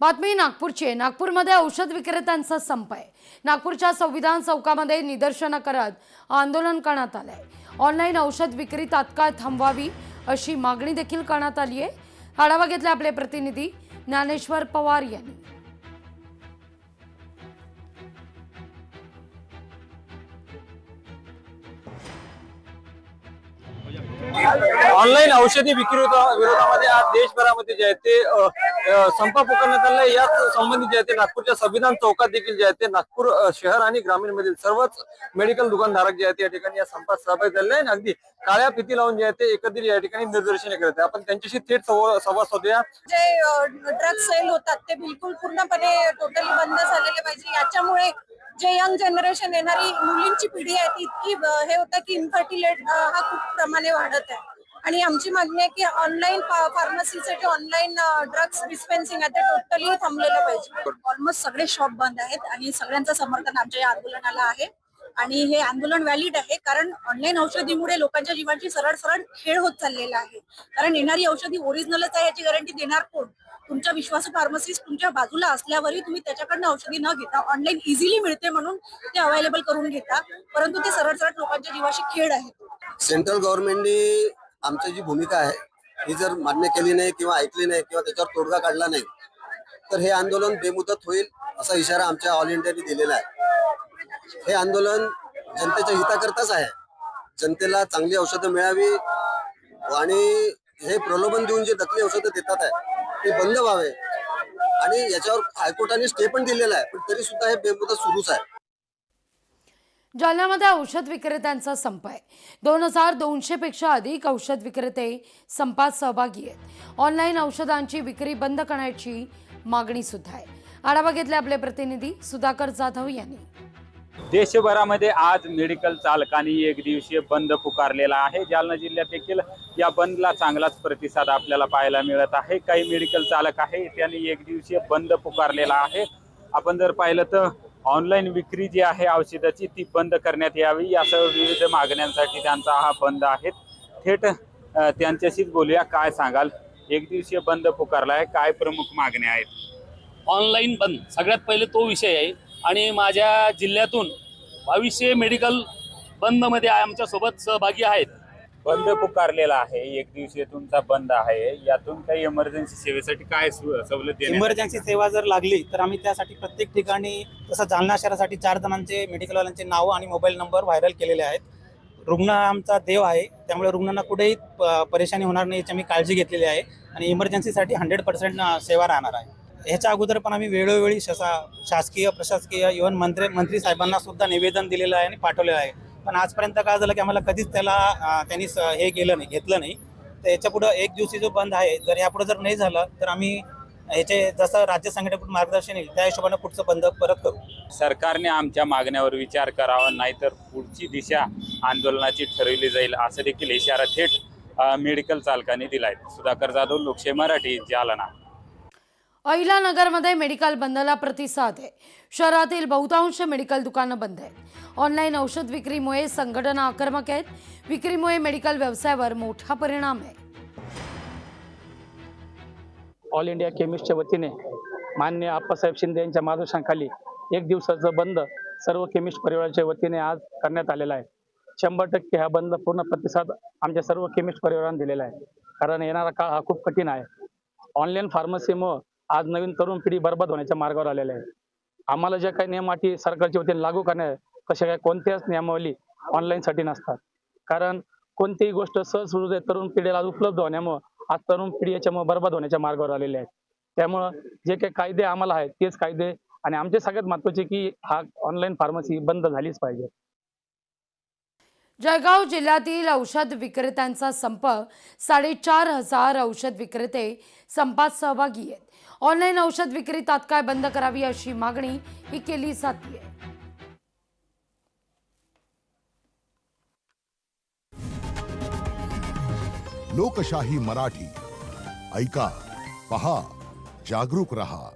बातमी नागपूरची आहे। नागपूरमध्ये औषध विक्रेत्यांचा संप आहे। नागपूरच्या संविधान चौकामध्ये निदर्शनं करत आंदोलन करण्यात आलंय। ऑनलाईन औषध विक्री तात्काळ थांबवावी अशी मागणी देखील करण्यात आली आहे। आढावा घेतला आपले प्रतिनिधी ज्ञानेश्वर पवार यांनी। ऑनलाईन औषधी विरोधामध्ये आज देशभरामध्ये जे आहे ते संप पुकारण्यात आलाय। याच संबंधित जे आहे ते नागपूरच्या संविधान चौकात देखील जे आहे ते नागपूर शहर आणि ग्रामीण मधील सर्वच मेडिकल दुकानधारक जे आहेत या ठिकाणी या संपात सहभागी झाले आहेत। अगदी काळ्या फिती लावून जे आहे ते एकत्रित या ठिकाणी निदर्शने करत आहेत। आपण त्यांच्याशी थेट संवाद साधूया। जे ड्रग्स सेल होतात ते बिलकुल पूर्णपणे टोटली बंद झालेले पाहिजे। याच्यामुळे जे यंग जनरेशन येणारी मुलींची पिढी आहे ती इतकी हे होतं की इन्फर्टिलेट हा खूप प्रमाणे वाढत आहे। आणि आमची मागणी आहे की ऑनलाईन फार्मसीचे ऑनलाईन ड्रग्स डिस्पेन्सिंग आहे ते टोटली थांबलेलं पाहिजे। ऑलमोस्ट सगळे शॉप बंद आहेत आणि सगळ्यांचं समर्थन आमच्या या आंदोलनाला आहे। आणि हे आंदोलन व्हॅलिड आहे कारण ऑनलाईन औषधीमुळे लोकांच्या जीवांची सरळ सरळ खेळ होत चाललेला आहे। कारण येणारी औषधी ओरिजिनलच आहे याची गॅरंटी देणार कोण? तुमच्या विश्वासू फार्मसिस्ट तुमच्या बाजूला असल्यावरही तुम्ही त्याच्याकडनं औषधी न घेता ऑनलाईन इझिली मिळते म्हणून ते अवेलेबल करून घेता, परंतु ते सरळ सरळ लोकांच्या जीवाशी खेळ आहे। सेंट्रल गव्हर्नमेंटने आमची जी भूमिका आहे ही जर मान्य केली नाही किंवा ऐकली नाही किंवा त्याच्यावर तोडगा काढला नाही तर हे आंदोलन बेमुदत होईल असा इशारा आमच्या ऑल इंडियाने दिलेला आहे। हे आंदोलन जनतेच्या हिताकरताच आहे। जनतेला चांगली औषधं मिळावी आणि हे प्रलोभन देऊन जे नकली औषधं देतात आहे ते बंद व्हावे आणि याच्यावर हायकोर्टाने स्टे पण दिलेला आहे, पण तरी सुद्धा हे बेमुदत सुरूच आहे। जालन्यामध्ये औषध विक्रेत्यांचा संप आहे। 2200 पेक्षा अधिक औषध विक्रेते संपात सहभागी आहेत। ऑनलाईन औषधांची विक्री बंद करण्याची मागणी सुद्धा आहे। आढावा घेतला आपले प्रतिनिधी सुधाकर जाधव यांनी। देशभरामध्ये आज मेडिकल चालकांनी एक दिवसीय बंद पुकारलेला आहे। जालना जिल्ह्यात देखील या बंदला चांगलाच प्रतिसाद आपल्याला पाहायला मिळत आहे। काही मेडिकल चालक आहे त्यांनी एक दिवसीय बंद पुकारलेला आहे। आपण जर पाहिलं तर ऑनलाईन विक्री जी आहे औषधाची ती बंद करण्यात यावी यासह विविध मागण्यांसाठी त्यांचा हा बंद आहे। थेट त्यांच्याशीच बोलूया, काय सांगाल? एक दिवसीय बंद पुकारला आहे, काय प्रमुख मागण्या आहेत? ऑनलाईन बंद सगळ्यात पहिले तो विषय आहे आणि माझ्या जिल्ह्यातून 2200 मेडिकल बंद मध्ये आमच्या सोबत सहभागी आहेत। बंद पुकारलेला आहे, एक दिवसीय तुमचा बंद आहे। यातून काही इमर्जन्सी सेवेसाठी काय सवलत देण्यात? इमर्जन्सी सेवा जर लागली तर आम्ही त्यासाठी प्रत्येक ठिकाणी तसं जालना शहरासाठी 4 जणांचे मेडिकलवाल्यांचे नाव आणि मोबाईल नंबर व्हायरल केलेले आहेत। रुग्ण आमचा देव आहे, त्यामुळे रुग्णांना कुठेही परेशानी होणार नाही याची आम्ही काळजी घेतलेली आहे आणि इमर्जन्सीसाठी 100% सेवा राहणार आहे। ह्याच्या अगोदर पण आम्ही वेळोवेळी शासकीय प्रशासकीय इव्हन मंत्री साहेबांना सुद्धा निवेदन दिलेलं आहे आणि पाठवलेलं आहे, पण आजपर्यंत काय झालं की आम्हाला कधीच त्यांनी हे केलं नाही, घेतलं नाही। तर याच्या पुढं एक दिवशी जो बंद आहे जर यापुढे जर नाही झालं तर आम्ही ह्याचे जसं राज्य संघटनेकडून मार्गदर्शन येईल त्या हिशोबाने पुढचं बंद परत करू। सरकारने आमच्या मागण्यावर विचार करावा, नाहीतर पुढची दिशा आंदोलनाची ठरवली जाईल असं देखील इशारा थेट मेडिकल चालकांनी दिलाय। सुधाकर जाधव, लोकशाही मराठी, जालना। अहिलानगरमध्ये मेडिकल बंदला प्रतिसाद आहे। शहरातील बहुतांश मेडिकल दुकानं बंद आहेत। ऑनलाईन औषध विक्रीमुळे संघटना आक्रमक आहेत। विक्रीमुळे मेडिकल व्यवसायावर मोठा परिणाम आहे। ऑल इंडिया केमिस्टच्या वतीने माननीय आप्पासाहेब शिंदे यांच्या मार्गदर्शनाखाली एक दिवसाचं बंद सर्व केमिस्ट परिवाराच्या वतीने आज करण्यात आलेला आहे। 100% हा बंद पूर्ण प्रतिसाद आमच्या सर्व केमिस्ट परिवारांना दिलेला आहे, कारण येणारा काळ हा खूप कठीण आहे। ऑनलाईन फार्मसीमुळे आज नवीन तरुण पिढी बर्बाद होण्याच्या मार्गावर आलेली आहे। आम्हाला ज्या काही नियम अटी सरकारच्या वतीने लागू करण्यात कशा काय कोणत्याच नियमावली ऑनलाईनसाठी नसतात, कारण कोणतीही गोष्ट सहज तरुण पिढीला उपलब्ध होण्यामुळे आज तरुण पिढी याच्यामुळे बर्बाद होण्याच्या मार्गावर आलेले आहेत। त्यामुळं जे काही कायदे आम्हाला आहेत तेच कायदे आणि आमचे सगळ्यात महत्त्वाचे की हा ऑनलाईन फार्मसी बंद झालीच पाहिजे। जळगाव जिल्ह्यातील औषध विक्रेत्यांचा संप 4500 औषध विक्रेते संपात सहभागी आहेत। ऑनलाईन औषध विक्री तात्काळ बंद करावी अशी मागणी ही केली जाते। लोकशाही मराठी ऐका, पहा, जागरूक रहा।